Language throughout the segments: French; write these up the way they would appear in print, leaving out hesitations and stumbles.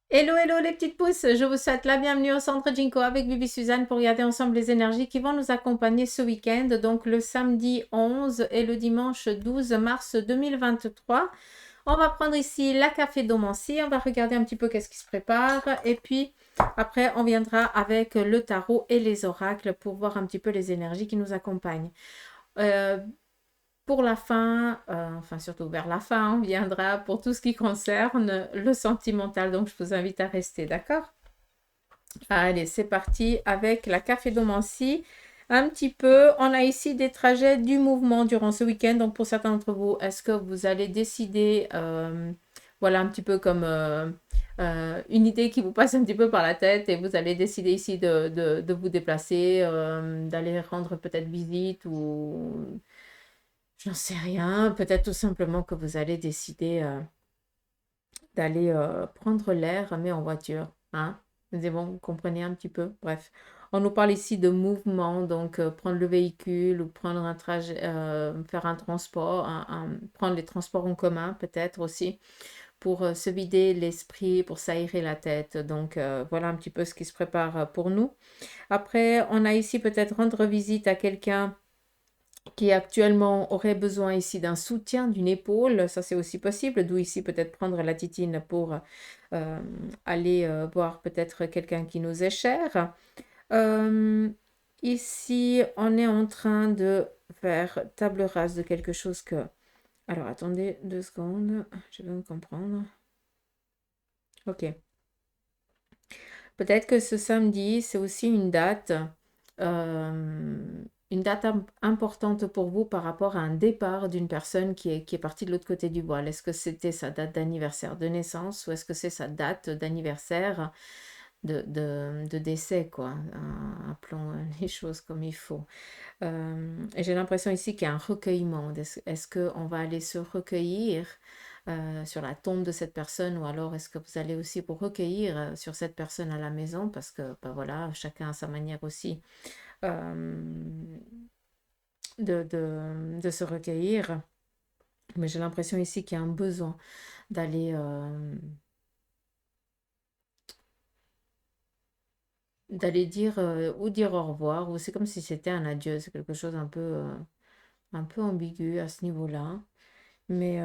Hello, hello les petites pousses, je vous souhaite la bienvenue au centre Jinko avec Bibi Suzanne pour regarder ensemble les énergies qui vont nous accompagner ce week-end, donc le samedi 11 et le dimanche 12 mars 2023. On va prendre ici la café d'Omancy, on va regarder un petit peu qu'est-ce qui se prépare et puis après on viendra avec le tarot et les oracles pour voir un petit peu les énergies qui nous accompagnent. Euh, pour la fin, enfin surtout vers la fin, on viendra pour tout ce qui concerne le sentimental. Donc je vous invite à rester, d'accord? Allez, c'est parti avec la café-domancie. Un petit peu, on a ici des trajets du mouvement durant ce week-end. Donc pour certains d'entre vous, est-ce que vous allez décider, voilà un petit peu comme une idée qui vous passe un petit peu par la tête et vous allez décider ici de vous déplacer, d'aller rendre peut-être visite ou j'en sais rien. Peut-être tout simplement que vous allez décider d'aller prendre l'air, mais en voiture. Hein? C'est bon, vous comprenez un petit peu? Bref. On nous parle ici de mouvement, donc prendre le véhicule ou prendre un trajet, faire un transport, prendre les transports en commun peut-être aussi pour se vider l'esprit, pour s'aérer la tête. Donc voilà un petit peu ce qui se prépare pour nous. Après, on a ici peut-être rendre visite à quelqu'un qui actuellement aurait besoin ici d'un soutien, d'une épaule, ça c'est aussi possible, d'où ici peut-être prendre la titine pour euh, aller voir peut-être quelqu'un qui nous est cher. Euh, Ici, on est en train de faire table rase de quelque chose que... Alors, attendez 2 secondes, je vais me comprendre. Ok. Peut-être que ce samedi, c'est aussi une date importante pour vous par rapport à un départ d'une personne qui est partie de l'autre côté du voile. Est-ce que c'était sa date d'anniversaire de naissance ou est-ce que c'est sa date d'anniversaire de décès, quoi? Appelons les choses comme il faut. Et j'ai l'impression ici qu'il y a un recueillement. Est-ce qu'on va aller se recueillir sur la tombe de cette personne ou alors est-ce que vous allez aussi vous recueillir sur cette personne à la maison parce que bah voilà, chacun a sa manière aussi euh, de se recueillir. Mais j'ai l'impression ici qu'il y a un besoin d'aller d'aller dire ou dire au revoir ou c'est comme si c'était un adieu. C'est quelque chose un peu ambigu à ce niveau-là. Mais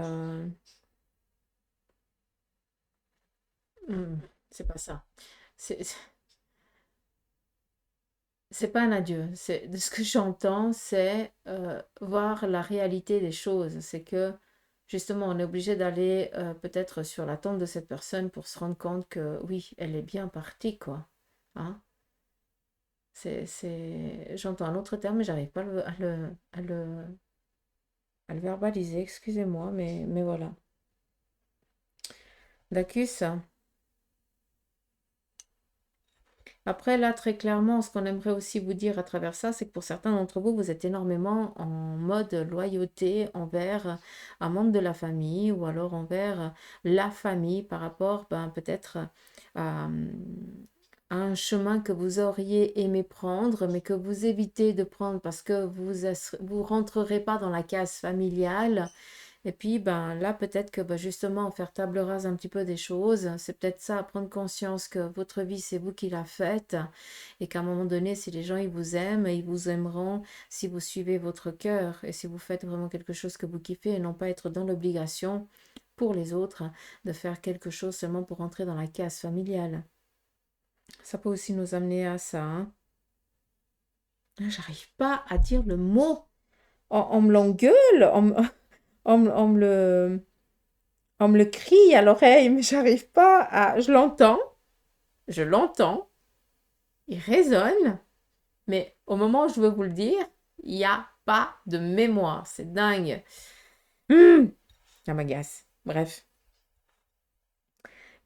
c'est pas ça. C'est c'est pas un adieu. C'est de ce que j'entends, c'est voir la réalité des choses. C'est que justement, on est obligé d'aller peut-être sur la tombe de cette personne pour se rendre compte que oui, elle est bien partie, quoi. Hein? J'entends un autre terme, mais j'arrive pas à le verbaliser. Excusez-moi, mais voilà. Dacus. Après, là, très clairement, ce qu'on aimerait aussi vous dire à travers ça, c'est que pour certains d'entre vous, vous êtes énormément en mode loyauté envers un membre de la famille ou alors envers la famille par rapport ben, peut-être à un chemin que vous auriez aimé prendre, mais que vous évitez de prendre parce que vous rentrerez pas dans la case familiale et puis, ben, là, peut-être que ben, justement, faire table rase un petit peu des choses, c'est peut-être ça, prendre conscience que votre vie, c'est vous qui la faites et qu'à un moment donné, si les gens, ils vous aiment, ils vous aimeront si vous suivez votre cœur et si vous faites vraiment quelque chose que vous kiffez et non pas être dans l'obligation pour les autres de faire quelque chose seulement pour entrer dans la case familiale. Ça peut aussi nous amener à ça. Hein. Ah, j'arrive pas à dire le mot. On me l'engueule, on me le crie à l'oreille, mais j'arrive pas à... Je l'entends, il résonne, mais au moment où je veux vous le dire, il n'y a pas de mémoire. C'est dingue. Ça m'agace. Bref.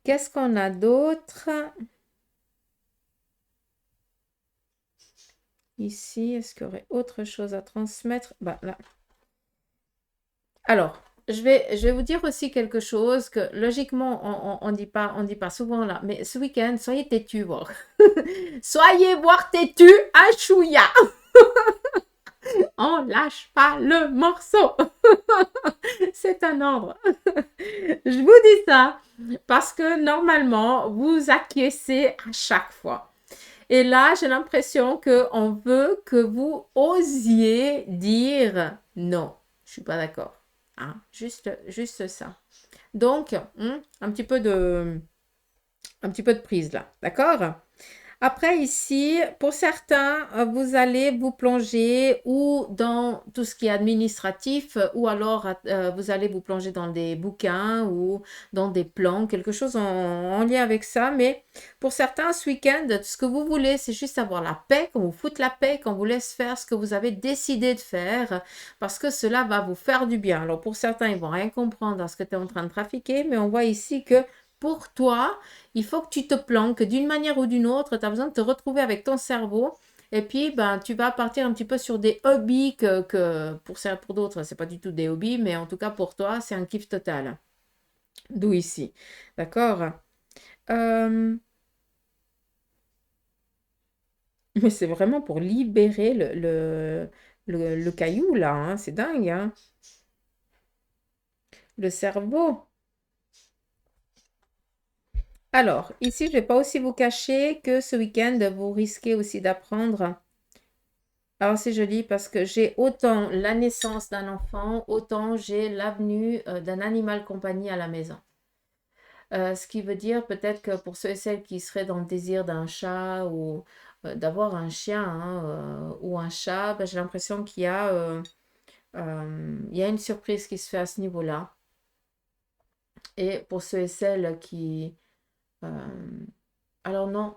Qu'est-ce qu'on a d'autre ici? Est-ce qu'il y aurait autre chose à transmettre? Bah, là. Alors, je vais vous dire aussi quelque chose que logiquement, on dit pas souvent là, mais ce week-end, soyez têtus, voir. Soyez voir têtus à chouïa. On lâche pas le morceau. C'est un ordre. Je vous dis ça parce que normalement, vous acquiescez à chaque fois. Et là, j'ai l'impression qu'on veut que vous osiez dire non. Je suis pas d'accord. Hein? Juste ça. Donc, un petit peu de prise là. D'accord? Après, ici, pour certains, vous allez vous plonger ou dans tout ce qui est administratif, ou alors vous allez vous plonger dans des bouquins ou dans des plans, quelque chose en lien avec ça. Mais pour certains, ce week-end, ce que vous voulez, c'est juste avoir la paix, qu'on vous foute la paix, qu'on vous laisse faire ce que vous avez décidé de faire, parce que cela va vous faire du bien. Alors pour certains, ils vont rien comprendre à ce que tu es en train de trafiquer, mais on voit ici que pour toi, il faut que tu te planques d'une manière ou d'une autre. Tu as besoin de te retrouver avec ton cerveau. Et puis, ben, tu vas partir un petit peu sur des hobbies que pour d'autres, c'est pas du tout des hobbies, mais en tout cas pour toi, c'est un kiff total. D'où ici. D'accord? Euh, mais c'est vraiment pour libérer le caillou, là. Hein. C'est dingue, hein? Le cerveau. Alors, ici, je ne vais pas aussi vous cacher que ce week-end, vous risquez aussi d'apprendre. Alors, c'est joli parce que j'ai autant la naissance d'un enfant, autant j'ai l'avenue d'un animal compagnie à la maison. Ce qui veut dire peut-être que pour ceux et celles qui seraient dans le désir d'un chat ou d'avoir un chien hein, ou un chat, ben, j'ai l'impression il y a une surprise qui se fait à ce niveau-là. Et pour ceux et celles qui... alors non,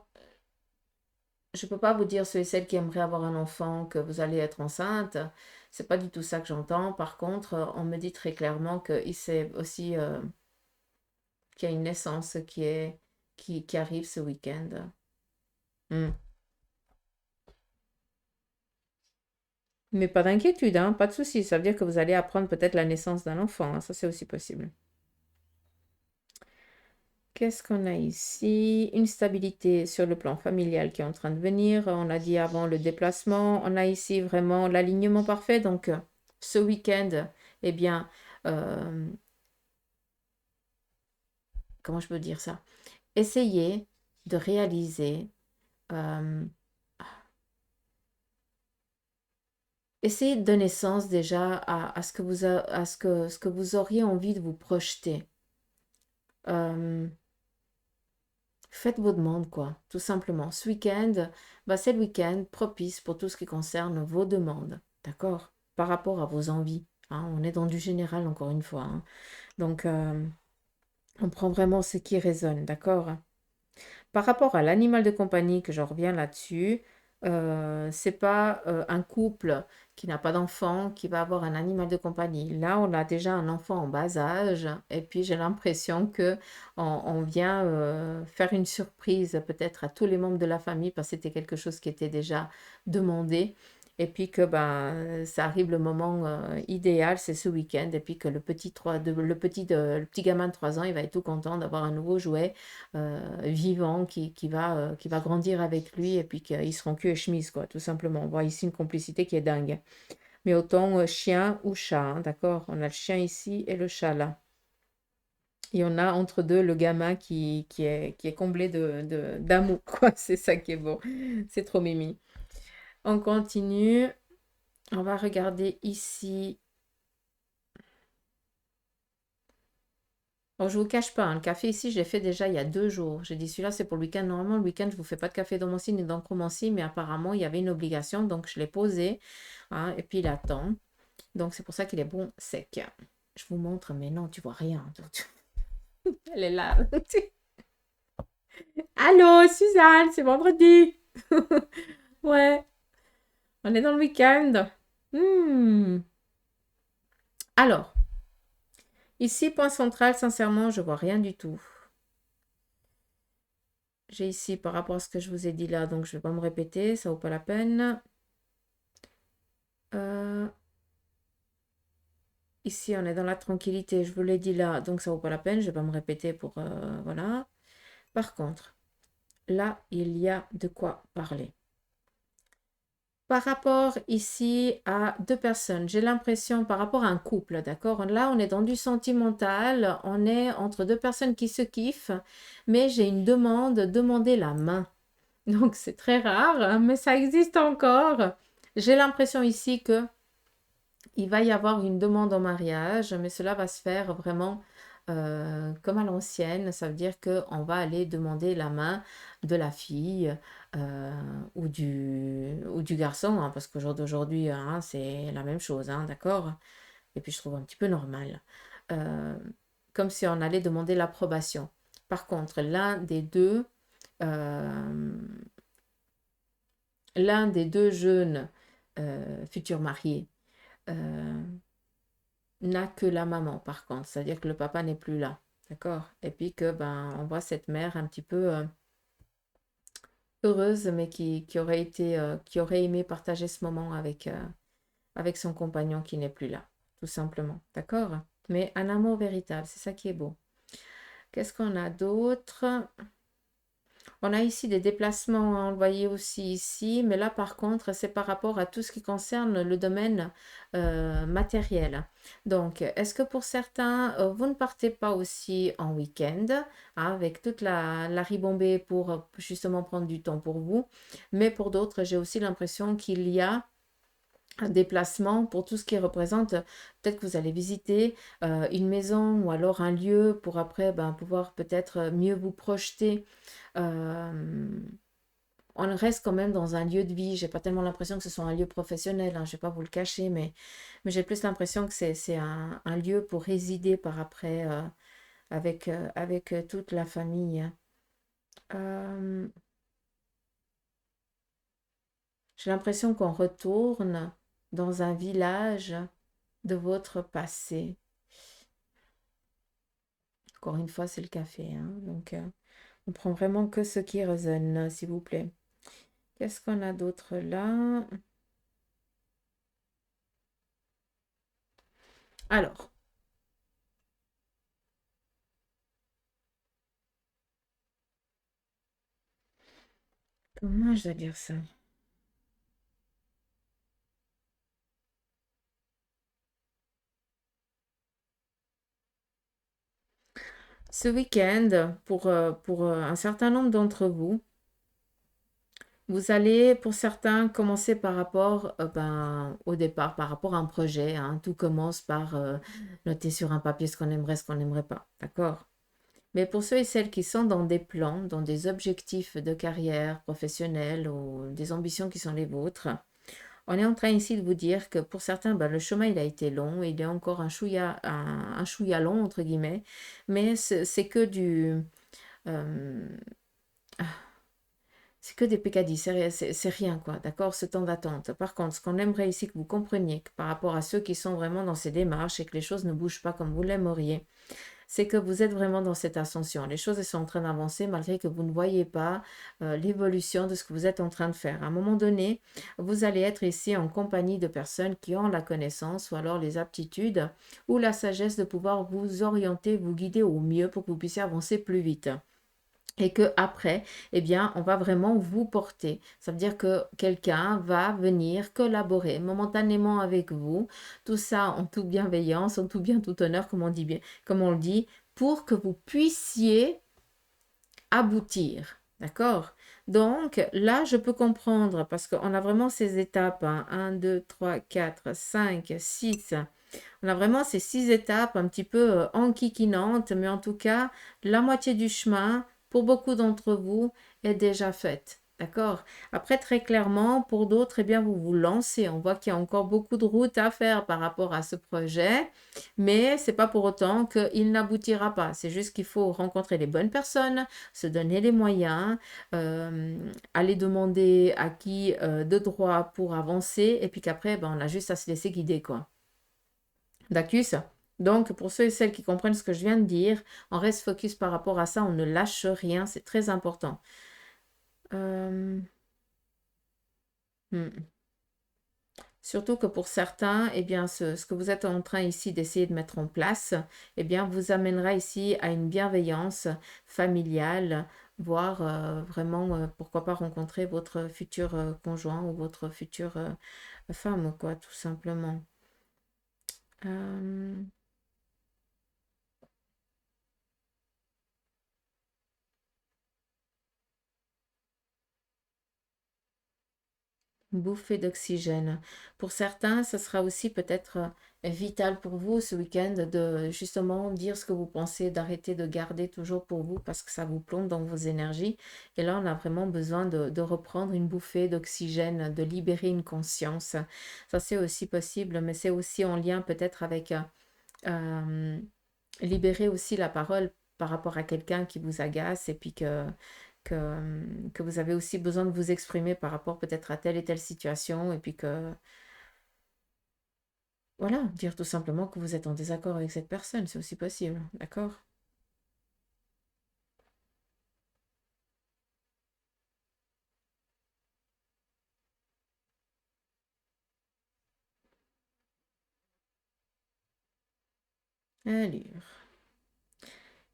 je ne peux pas vous dire ceux et celles qui aimeraient avoir un enfant que vous allez être enceinte. C'est pas du tout ça que j'entends. Par contre, on me dit très clairement qu'il sait aussi qu'il y a une naissance qui arrive ce week-end. Hmm. Mais pas d'inquiétude, hein, pas de souci. Ça veut dire que vous allez apprendre peut-être la naissance d'un enfant. Hein, ça, c'est aussi possible. Qu'est-ce qu'on a ici? Une stabilité sur le plan familial qui est en train de venir. On a dit avant le déplacement. On a ici vraiment l'alignement parfait. Donc, ce week-end, eh bien, euh, comment je peux dire ça? Essayez de réaliser, euh, essayez de donner sens déjà à ce que ce que vous auriez envie de vous projeter. Euh, Faites vos demandes, quoi, tout simplement. Ce week-end, bah, c'est le week-end propice pour tout ce qui concerne vos demandes, d'accord? Par rapport à vos envies. Hein, on est dans du général, encore une fois. Hein. Donc, on prend vraiment ce qui résonne, d'accord? Par rapport à l'animal de compagnie, que je reviens là-dessus, c'est pas un couple qui n'a pas d'enfant qui va avoir un animal de compagnie. Là, on a déjà un enfant en bas âge et puis j'ai l'impression que on vient faire une surprise peut-être à tous les membres de la famille parce que c'était quelque chose qui était déjà demandé. Et puis que ben, ça arrive le moment idéal, c'est ce week-end. Et puis que le petit gamin de 3 ans, il va être tout content d'avoir un nouveau jouet vivant qui va grandir avec lui et puis qu'ils seront cul et chemise, quoi, tout simplement. On voit ici une complicité qui est dingue. Mais autant chien ou chat, hein, d'accord? On a le chien ici et le chat là. Et on a entre deux le gamin qui est comblé d'amour, quoi. C'est ça qui est beau. C'est trop mimi. On continue. On va regarder ici. Alors, je ne vous cache pas, hein, le café ici, je l'ai fait déjà il y a 2 jours. J'ai dit celui-là, c'est pour le week-end. Normalement, le week-end, je ne vous fais pas de café dans mon signe ni dans mon signe, mais apparemment, il y avait une obligation, donc je l'ai posé. Hein, et puis, il attend. Donc, c'est pour ça qu'il est bon sec. Je vous montre, mais non, tu vois rien. Elle est là. Allô, Suzanne, c'est vendredi. Ouais, on est dans le week-end. Hmm. Alors, ici, point central, sincèrement, je vois rien du tout. J'ai ici par rapport à ce que je vous ai dit là, donc je ne vais pas me répéter, ça vaut pas la peine. Euh, ici, on est dans la tranquillité, je vous l'ai dit là, donc ça vaut pas la peine, je vais pas me répéter pour... voilà. Par contre, là, il y a de quoi parler. Par rapport ici à deux personnes, j'ai l'impression par rapport à un couple, d'accord? Là, on est dans du sentimental, on est entre deux personnes qui se kiffent, mais j'ai une demande, demander la main. Donc c'est très rare, hein, mais ça existe encore. J'ai l'impression ici que il va y avoir une demande en mariage, mais cela va se faire vraiment comme à l'ancienne. Ça veut dire qu'on va aller demander la main de la fille ou du garçon, hein, parce qu'au jour d'aujourd'hui, hein, c'est la même chose, hein, d'accord? Et puis je trouve un petit peu normal. Euh, Comme si on allait demander l'approbation. Par contre, euh, l'un des deux jeunes futurs mariés, euh, n'a que la maman, par contre. C'est-à-dire que le papa n'est plus là. D'accord? Et puis que ben on voit cette mère un petit peu heureuse, mais qui aurait aimé partager ce moment avec son compagnon qui n'est plus là, tout simplement. D'accord? Mais un amour véritable, c'est ça qui est beau. Qu'est-ce qu'on a d'autre? On a ici des déplacements, hein, on le voyait aussi ici, mais là par contre, c'est par rapport à tout ce qui concerne le domaine matériel. Donc, est-ce que pour certains, vous ne partez pas aussi en week-end, hein, avec toute la ribombée pour justement prendre du temps pour vous, mais pour d'autres, j'ai aussi l'impression qu'il y a un déplacement pour tout ce qui représente, peut-être que vous allez visiter une maison ou alors un lieu pour après ben, pouvoir peut-être mieux vous projeter. Euh, on reste quand même dans un lieu de vie. J'ai pas tellement l'impression que ce soit un lieu professionnel, hein, je vais pas vous le cacher, mais j'ai plus l'impression que c'est un lieu pour résider par après avec toute la famille. Euh, j'ai l'impression qu'on retourne dans un village de votre passé. Encore une fois, c'est le café, hein, donc on prend vraiment que ce qui résonne, s'il vous plaît. Qu'est-ce qu'on a d'autre là? Alors, comment je dois dire ça? Ce week-end, pour un certain nombre d'entre vous, vous allez, pour certains, commencer par rapport ben, au départ, par rapport à un projet, hein. Tout commence par noter sur un papier ce qu'on n'aimerait pas. D'accord? Mais pour ceux et celles qui sont dans des plans, dans des objectifs de carrière professionnelle ou des ambitions qui sont les vôtres, on est en train ici de vous dire que pour certains, ben, le chemin il a été long, il est encore un chouïa long, entre guillemets, mais c'est que euh, c'est que des pécadilles, c'est rien, quoi, d'accord, ce temps d'attente. Par contre, ce qu'on aimerait ici que vous compreniez que par rapport à ceux qui sont vraiment dans ces démarches et que les choses ne bougent pas comme vous l'aimeriez, c'est que vous êtes vraiment dans cette ascension. Les choses elles sont en train d'avancer malgré que vous ne voyez pas l'évolution de ce que vous êtes en train de faire. À un moment donné, vous allez être ici en compagnie de personnes qui ont la connaissance ou alors les aptitudes ou la sagesse de pouvoir vous orienter, vous guider au mieux pour que vous puissiez avancer plus vite. Et que après, eh bien, on va vraiment vous porter. Ça veut dire que quelqu'un va venir collaborer momentanément avec vous. Tout ça en toute bienveillance, en tout bien, tout honneur, comme on dit bien, comme on le dit, pour que vous puissiez aboutir. D'accord? Donc là, je peux comprendre parce qu'on a vraiment ces étapes, hein, 1, 2, 3, 4, 5, 6. On a vraiment ces 6 étapes un petit peu enquiquinantes, mais en tout cas, la moitié du chemin, pour beaucoup d'entre vous, est déjà faite. D'accord? Après, très clairement, pour d'autres, eh bien, vous vous lancez. On voit qu'il y a encore beaucoup de route à faire par rapport à ce projet, mais c'est pas pour autant qu'il n'aboutira pas. C'est juste qu'il faut rencontrer les bonnes personnes, se donner les moyens, aller demander à qui de droit pour avancer, et puis qu'après, ben, on a juste à se laisser guider, quoi. D'acus. Donc, pour ceux et celles qui comprennent ce que je viens de dire, on reste focus par rapport à ça, on ne lâche rien, c'est très important. Euh, hmm. Surtout que pour certains, eh bien, ce que vous êtes en train ici d'essayer de mettre en place, eh bien, vous amènera ici à une bienveillance familiale voir vraiment, pourquoi pas rencontrer votre futur conjoint ou votre future femme, quoi, tout simplement. Euh, Bouffée d'oxygène. Pour certains, ce sera aussi peut-être vital pour vous ce week-end de justement dire ce que vous pensez, d'arrêter de garder toujours pour vous parce que ça vous plombe dans vos énergies. Et là, on a vraiment besoin de reprendre une bouffée d'oxygène, de libérer une conscience. Ça, c'est aussi possible, mais c'est aussi en lien peut-être avec euh, libérer aussi la parole par rapport à quelqu'un qui vous agace et puis que vous avez aussi besoin de vous exprimer par rapport peut-être à telle et telle situation et puis que, voilà, dire tout simplement que vous êtes en désaccord avec cette personne, c'est aussi possible, d'accord? Allure.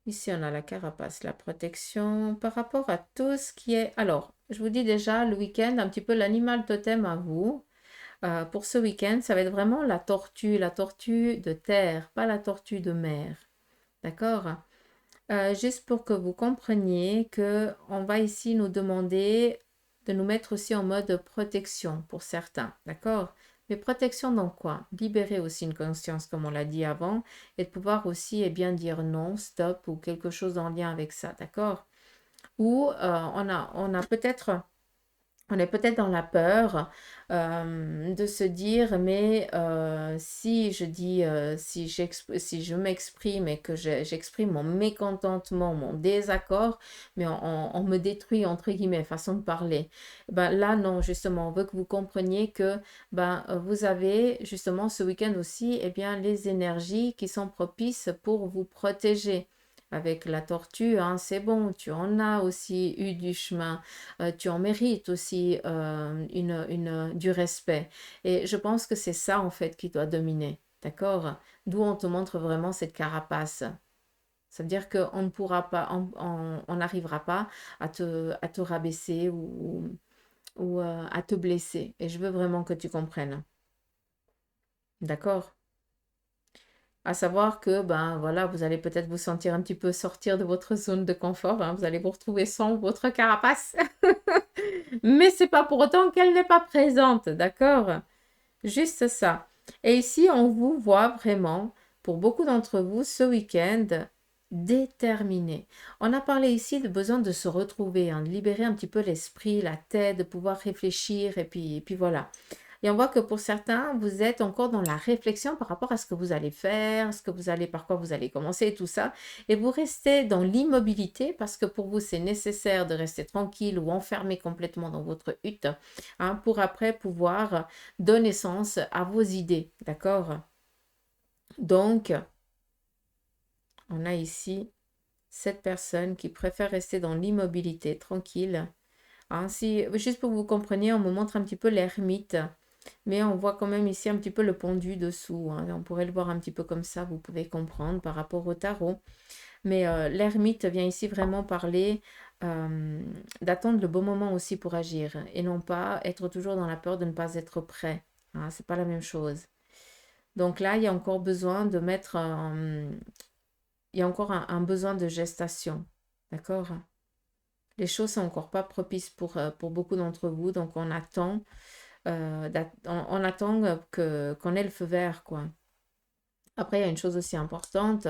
Ici, on a la carapace, la protection par rapport à tout ce qui est... Alors, je vous dis déjà, le week-end, un petit peu l'animal totem à vous. Pour ce week-end, ça va être vraiment la tortue de terre, pas la tortue de mer. D'accord? Juste pour que vous compreniez que on va ici nous demander de nous mettre aussi en mode protection pour certains, d'accord? Mais protection dans quoi? Libérer aussi une conscience, comme on l'a dit avant, et de pouvoir aussi bien dire non, stop ou quelque chose en lien avec ça, d'accord? Ou on a peut-être on est peut-être dans la peur de se dire, mais si je dis, si je m'exprime et que j'exprime mon mécontentement, mon désaccord, mais on me détruit, entre guillemets, façon de parler. Ben, là, non, justement, on veut que vous compreniez que ben, vous avez justement ce week-end aussi bien, les énergies qui sont propices pour vous protéger. Avec la tortue, hein, c'est bon, tu en as aussi eu du chemin, tu en mérites aussi du respect. Et je pense que c'est ça en fait qui doit dominer, d'accord? D'où on te montre vraiment cette carapace. Ça veut dire qu'on ne pourra pas, on n'arrivera pas à te rabaisser ou à te blesser. Et je veux vraiment que tu comprennes, d'accord? À savoir que, ben voilà, vous allez peut-être vous sentir un petit peu sortir de votre zone de confort, hein, vous allez vous retrouver sans votre carapace. Mais c'est pas pour autant qu'elle n'est pas présente, d'accord? Juste ça. Et ici, on vous voit vraiment, pour beaucoup d'entre vous, ce week-end, déterminé. On a parlé ici de besoin de se retrouver, hein, de libérer un petit peu l'esprit, la tête, de pouvoir réfléchir, et puis voilà. Et on voit que pour certains, vous êtes encore dans la réflexion par rapport à ce que vous allez faire, ce que vous allez, par quoi vous allez commencer et tout ça. Et vous restez dans l'immobilité parce que pour vous, c'est nécessaire de rester tranquille ou enfermé complètement dans votre hutte, hein, pour après pouvoir donner sens à vos idées. D'accord? Donc, on a ici cette personne qui préfère rester dans l'immobilité, tranquille. Hein, juste pour que vous compreniez, on me montre un petit peu l'ermite. Mais on voit quand même ici un petit peu le pendu dessous, hein. On pourrait le voir un petit peu comme ça, vous pouvez comprendre par rapport au tarot. Mais l'ermite vient ici vraiment parler euh, d'attendre le bon moment aussi pour agir et non pas être toujours dans la peur de ne pas être prêt. Hein, c'est pas la même chose. Donc là, il y a encore besoin de mettre, il y a encore un besoin de gestation. D'accord? Les choses sont encore pas propices pour beaucoup d'entre vous, donc on attend on attend qu'on ait le feu vert, quoi. Après, il y a une chose aussi importante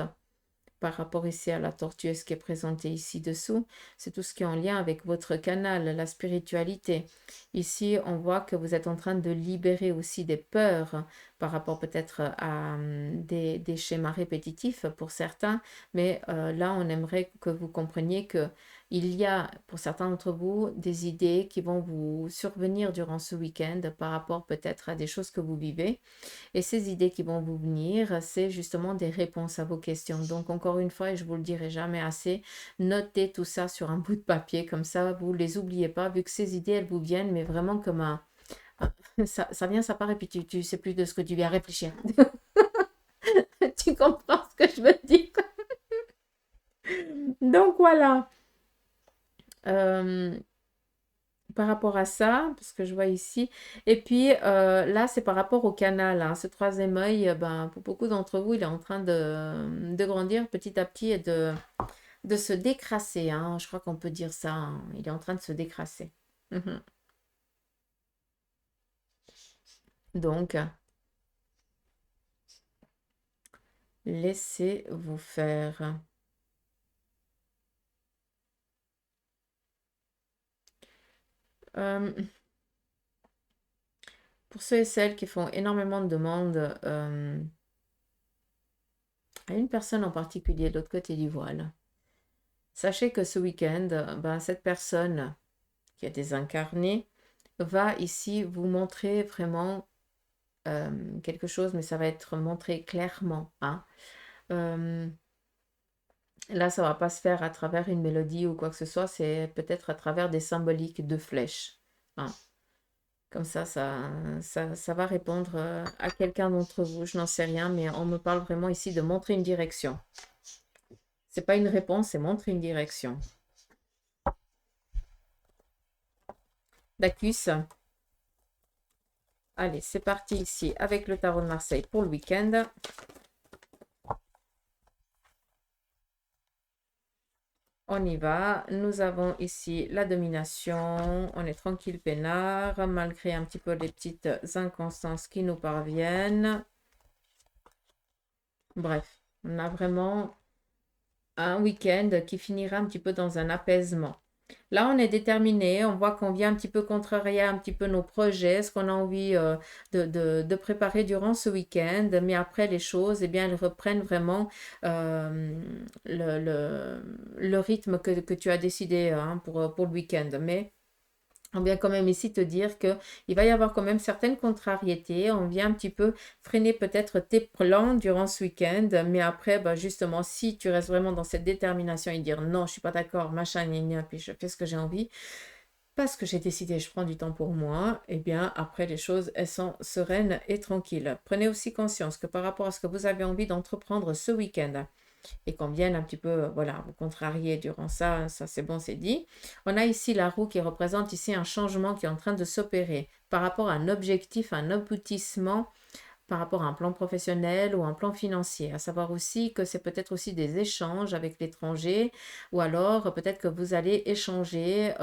par rapport ici à la tortueuse qui est présentée ici dessous, c'est tout ce qui est en lien avec votre canal, la spiritualité. Ici, on voit que vous êtes en train de libérer aussi des peurs par rapport peut-être à des schémas répétitifs pour certains, mais là, on aimerait que vous compreniez que il y a pour certains d'entre vous des idées qui vont vous survenir durant ce week-end par rapport peut-être à des choses que vous vivez. Et ces idées qui vont vous venir, c'est justement des réponses à vos questions. Donc encore une fois, et je vous le dirai jamais assez, notez tout ça sur un bout de papier, comme ça vous ne les oubliez pas, vu que ces idées, elles vous viennent, mais vraiment comme ça vient, ça part, et puis tu sais plus de ce que tu viens réfléchir. Tu comprends ce que je veux dire? Donc voilà. Euh, Par rapport à ça, parce que je vois ici, et puis là, c'est par rapport au canal, hein. Ce troisième œil, ben, pour beaucoup d'entre vous, il est en train de grandir petit à petit et de se décrasser, hein. Je crois qu'on peut dire ça, hein. Il est en train de se décrasser. Mhm. Donc, laissez-vous faire. Euh, pour ceux et celles qui font énormément de demandes à une personne en particulier de l'autre côté du voile, sachez que ce week-end, ben, cette personne qui est désincarnée va ici vous montrer vraiment quelque chose, mais ça va être montré clairement, hein. Euh, Là, ça va pas se faire à travers une mélodie ou quoi que ce soit, c'est peut-être à travers des symboliques de flèches, hein. Comme ça va répondre à quelqu'un d'entre vous, je n'en sais rien, mais on me parle vraiment ici de montrer une direction. C'est pas une réponse, c'est montrer une direction. Bacchus, allez, c'est parti ici avec le tarot de Marseille pour le week-end. On y va. Nous avons ici la domination. On est tranquille, peinard, malgré un petit peu les petites inconstances qui nous parviennent. Bref, on a vraiment un week-end qui finira un petit peu dans un apaisement. Là, on est déterminé, on voit qu'on vient un petit peu contrarier un petit peu nos projets, ce qu'on a envie de préparer durant ce week-end, mais après les choses, eh bien, elles reprennent vraiment euh, le rythme que tu as décidé, hein, pour le week-end. Mais on vient quand même ici te dire que il va y avoir quand même certaines contrariétés. On vient un petit peu freiner peut-être tes plans durant ce week-end. Mais après, bah, justement, si tu restes vraiment dans cette détermination et dire non, je suis pas d'accord, machin, gna, gna, puis je fais ce que j'ai envie, parce que j'ai décidé, je prends du temps pour moi, eh bien, après, les choses, elles sont sereines et tranquilles. Prenez aussi conscience que par rapport à ce que vous avez envie d'entreprendre ce week-end, et qu'on vienne un petit peu, voilà, vous contrarier durant ça, ça c'est bon, c'est dit. On a ici la roue qui représente ici un changement qui est en train de s'opérer par rapport à un objectif, un aboutissement, par rapport à un plan professionnel ou un plan financier. À savoir aussi que c'est peut-être aussi des échanges avec l'étranger, ou alors peut-être que vous allez échanger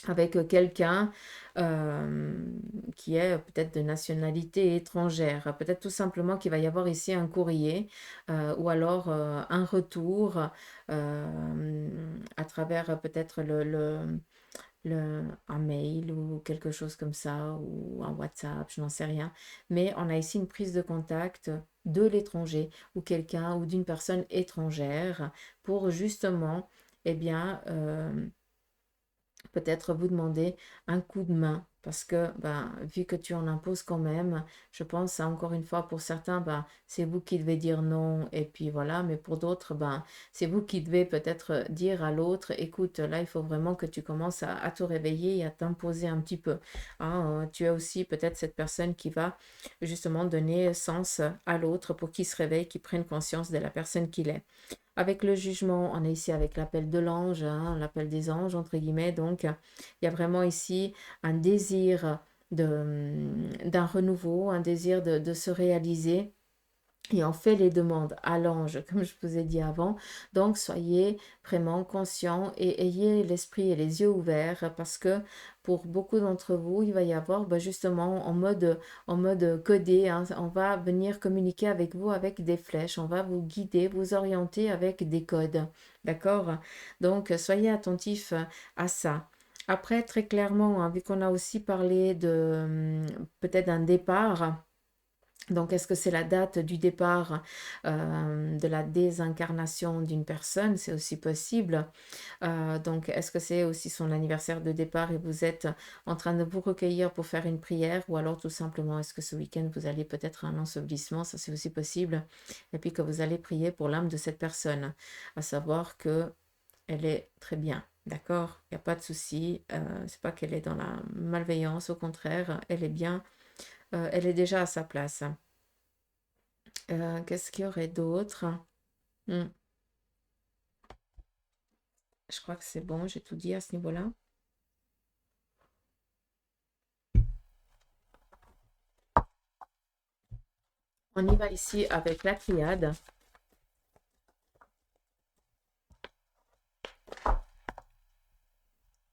avec quelqu'un euh, qui est peut-être de nationalité étrangère. Peut-être tout simplement qu'il va y avoir ici un courrier ou alors un retour à travers peut-être un mail ou quelque chose comme ça ou un WhatsApp, je n'en sais rien. Mais on a ici une prise de contact de l'étranger ou quelqu'un ou d'une personne étrangère pour justement, eh bien, peut-être vous demander un coup de main parce que ben, vu que tu en imposes quand même, je pense encore une fois pour certains, ben, c'est vous qui devez dire non et puis voilà, mais pour d'autres, ben, c'est vous qui devez peut-être dire à l'autre, écoute, là il faut vraiment que tu commences à te réveiller et à t'imposer un petit peu, hein. Tu es aussi peut-être cette personne qui va justement donner sens à l'autre pour qu'il se réveille, qu'il prenne conscience de la personne qu'il est. Avec le jugement, on est ici avec l'appel de l'ange, hein, l'appel des anges, entre guillemets. Donc, il y a vraiment ici un désir d'un renouveau, un désir de se réaliser. Et on fait les demandes à l'ange, comme je vous ai dit avant. Donc, soyez vraiment conscients et ayez l'esprit et les yeux ouverts parce que pour beaucoup d'entre vous, il va y avoir justement en mode codé, hein, on va venir communiquer avec vous avec des flèches. On va vous guider, vous orienter avec des codes. D'accord? Donc, soyez attentifs à ça. Après, très clairement, hein, vu qu'on a aussi parlé de peut-être d'un départ. Donc, est-ce que c'est la date du départ de la désincarnation d'une personne? C'est aussi possible. Donc, est-ce que c'est aussi son anniversaire de départ et vous êtes en train de vous recueillir pour faire une prière? Ou alors, tout simplement, est-ce que ce week-end, vous allez peut-être à un ensevelissement? Ça, c'est aussi possible. Et puis que vous allez prier pour l'âme de cette personne, à savoir que elle est très bien. D'accord? Il n'y a pas de souci. C'est pas qu'elle est dans la malveillance, au contraire, elle est bien. Elle est déjà à sa place. Qu'est-ce qu'il y aurait d'autre? Hmm. Je crois que c'est bon, j'ai tout dit à ce niveau-là. On y va ici avec la triade.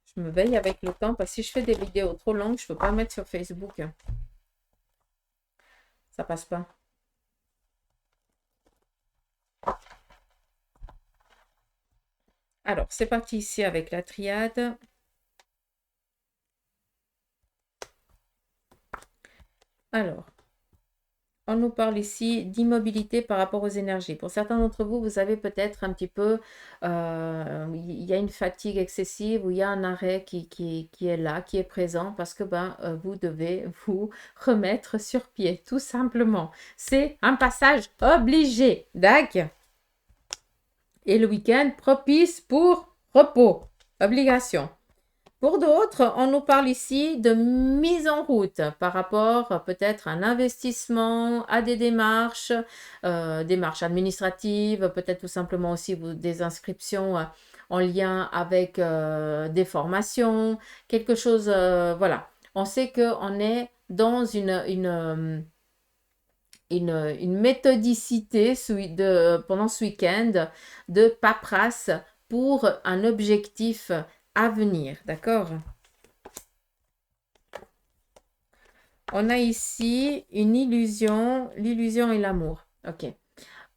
Je me veille avec le temps parce que si je fais des vidéos trop longues, je ne peux pas mettre sur Facebook. Ça passe pas. Alors, c'est parti ici avec la triade. Alors, on nous parle ici d'immobilité par rapport aux énergies. Pour certains d'entre vous, vous avez peut-être un petit peu, il y a une fatigue excessive ou il y a un arrêt qui est là, qui est présent parce que vous devez vous remettre sur pied, tout simplement. C'est un passage obligé, d'accord? Et le week-end propice pour repos, obligation. Pour d'autres, on nous parle ici de mise en route par rapport peut-être à un investissement, à des démarches administratives, peut-être tout simplement aussi des inscriptions en lien avec des formations, quelque chose, voilà. On sait qu'on est dans une méthodicité pendant ce week-end de paperasse pour un objectif à venir, d'accord? On a ici une illusion, l'illusion et l'amour. Ok.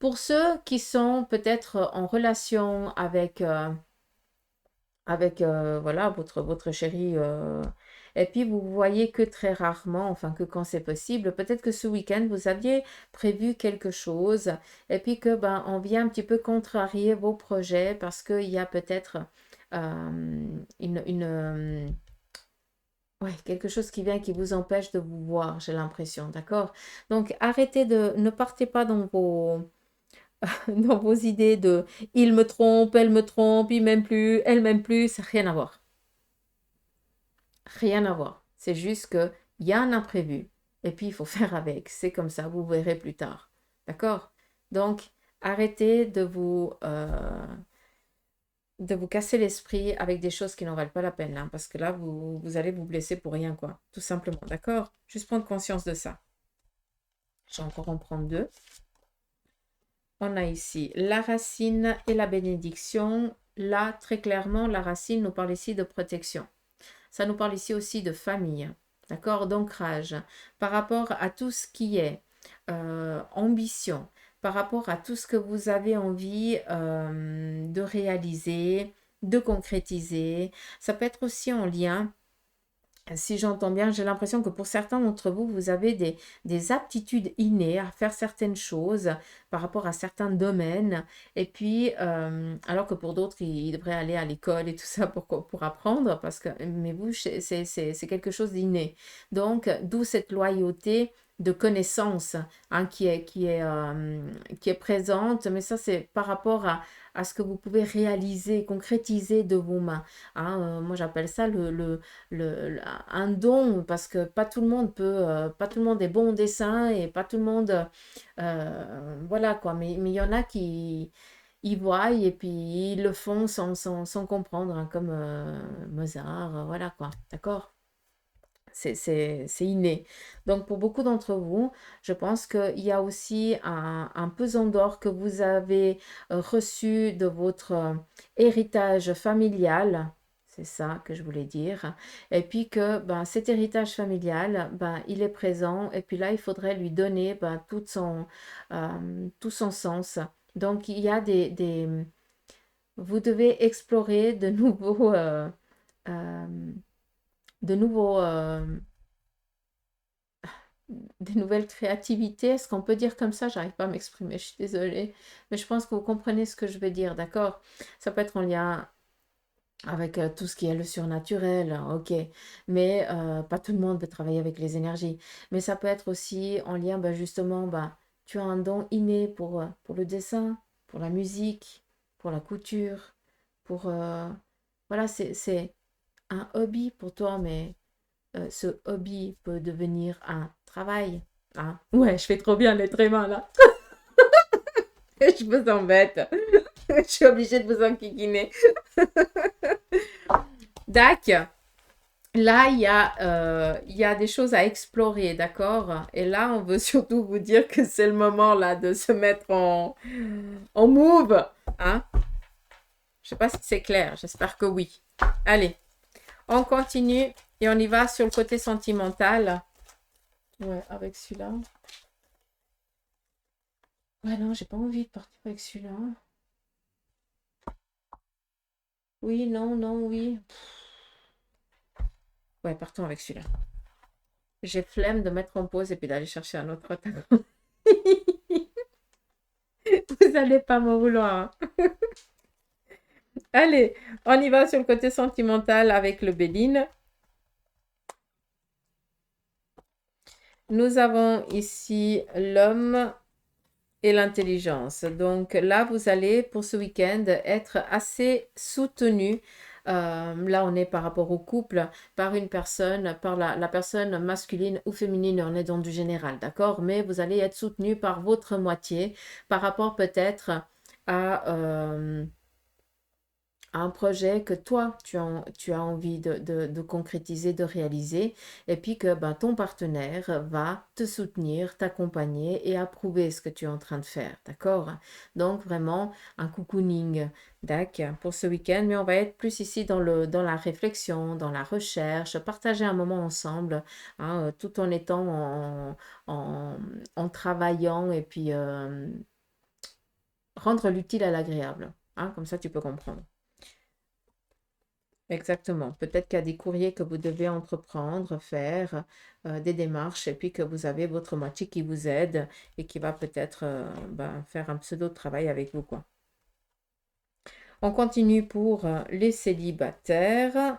Pour ceux qui sont peut-être en relation avec, voilà, votre chéri, et puis vous voyez que très rarement, enfin que quand c'est possible, peut-être que ce week-end, vous aviez prévu quelque chose, et puis que on vient un petit peu contrarier vos projets parce qu'il y a peut-être ouais, quelque chose qui vient qui vous empêche de vous voir, j'ai l'impression, d'accord? Donc arrêtez ne partez pas dans dans vos idées de il me trompe, il m'aime plus, elle m'aime plus, ça n'a rien à voir. Rien à voir. C'est juste que il y a un imprévu et puis il faut faire avec. C'est comme ça, vous verrez plus tard. D'accord? Donc, arrêtez de vous casser l'esprit avec des choses qui n'en valent pas la peine, hein, parce que là, vous allez vous blesser pour rien, quoi. Tout simplement. D'accord? Juste prendre conscience de ça. Je vais encore en prendre deux. On a ici la racine et la bénédiction. Là, très clairement, la racine nous parle ici de protection. Ça nous parle ici aussi de famille, d'accord, d'ancrage, par rapport à tout ce qui est ambition, par rapport à tout ce que vous avez envie de réaliser, de concrétiser. Ça peut être aussi en lien. Si j'entends bien, j'ai l'impression que pour certains d'entre vous, vous avez des aptitudes innées à faire certaines choses par rapport à certains domaines. Et puis, alors que pour d'autres, ils devraient aller à l'école et tout ça pour apprendre, mais vous, c'est quelque chose d'inné. Donc, d'où cette loyauté de connaissance, hein, qui est présente, mais ça, c'est par rapport à ce que vous pouvez réaliser, concrétiser de vos mains. Hein. Moi, j'appelle ça un don parce que pas tout le monde pas tout le monde est bon au dessin et pas tout le monde, voilà quoi. Mais il y en a qui y voient et puis ils le font sans comprendre, hein, comme Mozart, voilà quoi. D'accord? C'est inné. Donc, pour beaucoup d'entre vous, je pense qu'il y a aussi un pesant d'or que vous avez reçu de votre héritage familial. C'est ça que je voulais dire. Et puis que cet héritage familial, il est présent. Et puis là, il faudrait lui donner tout son sens. Donc, il y a vous devez explorer euh, de nouveaux, des nouvelles créativités. Est-ce qu'on peut dire comme ça? J'arrive pas à m'exprimer, je suis désolée. Mais je pense que vous comprenez ce que je veux dire, d'accord? Ça peut être en lien avec tout ce qui est le surnaturel, hein, ok. Mais pas tout le monde peut travailler avec les énergies. Mais ça peut être aussi en lien, justement, tu as un don inné pour le dessin, pour la musique, pour la couture, pour... voilà, c'est un hobby pour toi, mais ce hobby peut devenir un travail. Hein. Ouais, je fais trop bien les très mains là. Je vous embête. Je suis obligée de vous enquiquiner. D'accord. Là, il y a des choses à explorer, d'accord? Et là, on veut surtout vous dire que c'est le moment là de se mettre en move, hein? Je sais pas si c'est clair, j'espère que oui. Allez, on continue et on y va sur le côté sentimental. Ouais, avec celui-là. Ouais, non, j'ai pas envie de partir avec celui-là. Oui, non, non, oui. Ouais, partons avec celui-là. J'ai flemme de mettre en pause et puis d'aller chercher un autre tableau. Vous allez pas m'en vouloir, hein. Allez, on y va sur le côté sentimental avec le Béline. Nous avons ici l'homme et l'intelligence. Donc là, vous allez pour ce week-end être assez soutenu. Là, on est par rapport au couple, par une personne, par la personne masculine ou féminine, on est dans du général, d'accord? Mais vous allez être soutenu par votre moitié par rapport peut-être à un projet que toi, tu as envie de concrétiser, de réaliser, et puis que ben, ton partenaire va te soutenir, t'accompagner et approuver ce que tu es en train de faire, d'accord? Donc vraiment un cocooning, d'accord, pour ce week-end, mais on va être plus ici dans la réflexion, dans la recherche, partager un moment ensemble, hein, tout en étant en, en travaillant et puis rendre l'utile à l'agréable, hein, comme ça tu peux comprendre. Exactement. Peut-être qu'il y a des courriers que vous devez entreprendre, faire, des démarches, et puis que vous avez votre moitié qui vous aide et qui va peut-être ben, faire un pseudo-travail avec vous, quoi. On continue pour les célibataires.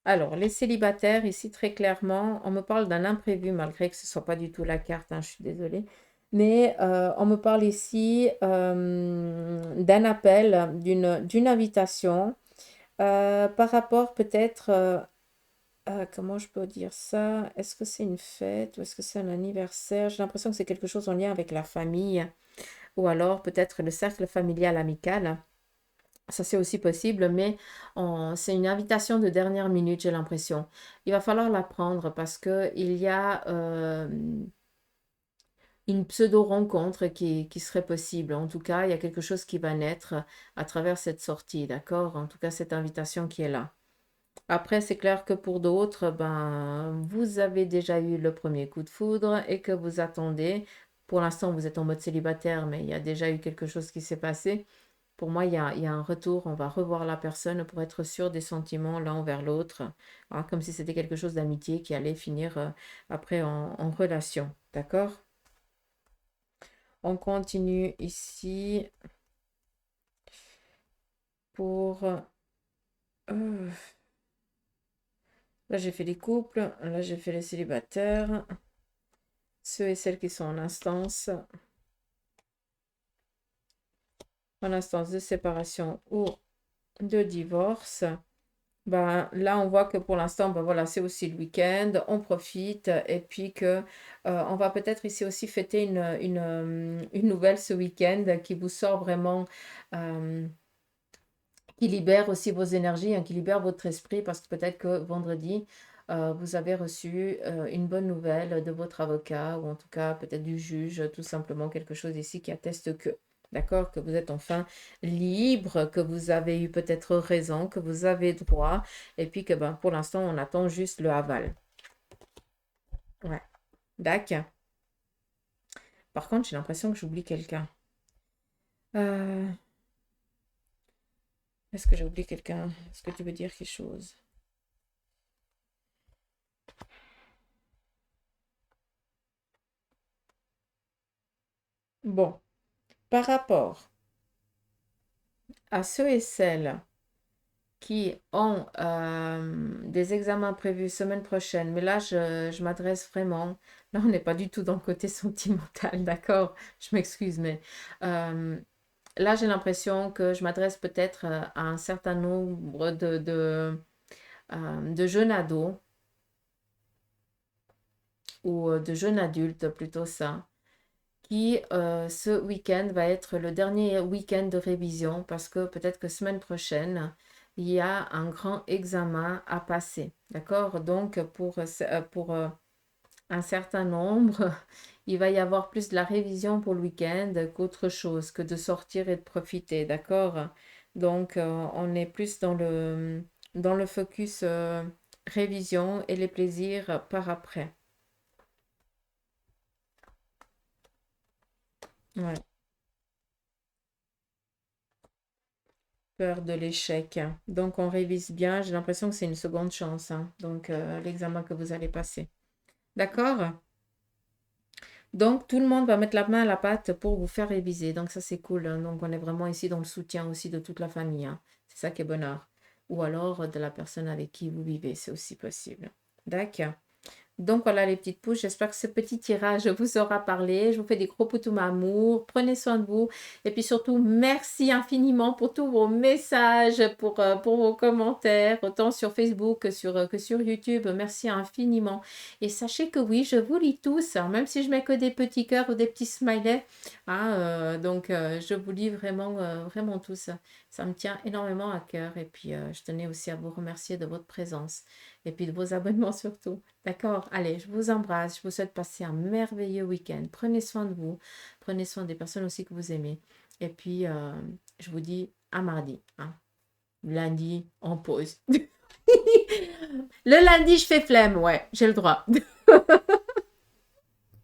Alors, les célibataires, ici, très clairement, on me parle d'un imprévu, malgré que ce ne soit pas du tout la carte, hein, je suis désolée. Mais on me parle ici d'un appel, d'une invitation. Par rapport peut-être, comment je peux dire ça? Est-ce que c'est une fête ou est-ce que c'est un anniversaire? J'ai l'impression que c'est quelque chose en lien avec la famille ou alors peut-être le cercle familial amical. Ça, c'est aussi possible, mais c'est une invitation de dernière minute, j'ai l'impression. Il va falloir la prendre parce que il y a une pseudo-rencontre qui serait possible. En tout cas, il y a quelque chose qui va naître à travers cette sortie, d'accord? En tout cas, cette invitation qui est là. Après, c'est clair que pour d'autres, ben, vous avez déjà eu le premier coup de foudre et que vous attendez. Pour l'instant, vous êtes en mode célibataire, mais il y a déjà eu quelque chose qui s'est passé. Pour moi, il y a un retour. On va revoir la personne pour être sûr des sentiments l'un envers l'autre, hein, comme si c'était quelque chose d'amitié qui allait finir après en relation. D'accord? On continue ici pour... là, j'ai fait les couples. Là, j'ai fait les célibataires. Ceux et celles qui sont en instance de séparation ou de divorce, ben, là, on voit que pour l'instant, ben, voilà, c'est aussi le week-end, on profite et puis que on va peut-être ici aussi fêter une nouvelle ce week-end qui vous sort vraiment, euh, qui libère aussi vos énergies, hein, qui libère votre esprit parce que peut-être que vendredi, vous avez reçu une bonne nouvelle de votre avocat ou en tout cas peut-être du juge, tout simplement quelque chose ici qui atteste que, d'accord, que vous êtes enfin libre, que vous avez eu peut-être raison, que vous avez droit et puis que ben, pour l'instant, on attend juste le aval. Ouais, d'accord. Par contre, j'ai l'impression que j'oublie quelqu'un. Euh, Est-ce que j'ai oublié quelqu'un? Est-ce que tu veux dire quelque chose? Bon, par rapport à ceux et celles qui ont des examens prévus semaine prochaine, mais là, je m'adresse vraiment, là, on n'est pas du tout dans le côté sentimental, d'accord? Je m'excuse, mais euh, là, j'ai l'impression que je m'adresse peut-être à un certain nombre de jeunes ados ou de jeunes adultes, plutôt ça, qui, ce week-end, va être le dernier week-end de révision parce que peut-être que semaine prochaine, il y a un grand examen à passer. D'accord? Donc, pour un certain nombre, il va y avoir plus de la révision pour le week-end qu'autre chose, que de sortir et de profiter. D'accord? Donc, on est plus dans le focus révision et les plaisirs par après. Ouais. Peur de l'échec. Donc, on révise bien. J'ai l'impression que c'est une seconde chance, hein. Donc, l'examen que vous allez passer. D'accord? Donc, tout le monde va mettre la main à la pâte pour vous faire réviser. Donc, ça, c'est cool, hein. Donc, on est vraiment ici dans le soutien aussi de toute la famille, hein. C'est ça qui est bonheur. Ou alors de la personne avec qui vous vivez. C'est aussi possible. D'accord? Donc voilà les petites pouces, j'espère que ce petit tirage vous aura parlé. Je vous fais des gros poutous amour, prenez soin de vous. Et puis surtout, merci infiniment pour tous vos messages, pour vos commentaires, autant sur Facebook que sur YouTube. Merci infiniment. Et sachez que oui, je vous lis tous, hein, même si je mets que des petits cœurs ou des petits smileys, hein, donc je vous lis vraiment, vraiment tous. Ça me tient énormément à cœur. Et puis je tenais aussi à vous remercier de votre présence et puis de vos abonnements surtout. D'accord? Allez, je vous embrasse. Je vous souhaite passer un merveilleux week-end. Prenez soin de vous. Prenez soin des personnes aussi que vous aimez. Et puis, je vous dis à mardi, hein. Lundi, on pause. Le lundi, je fais flemme. Ouais, j'ai le droit.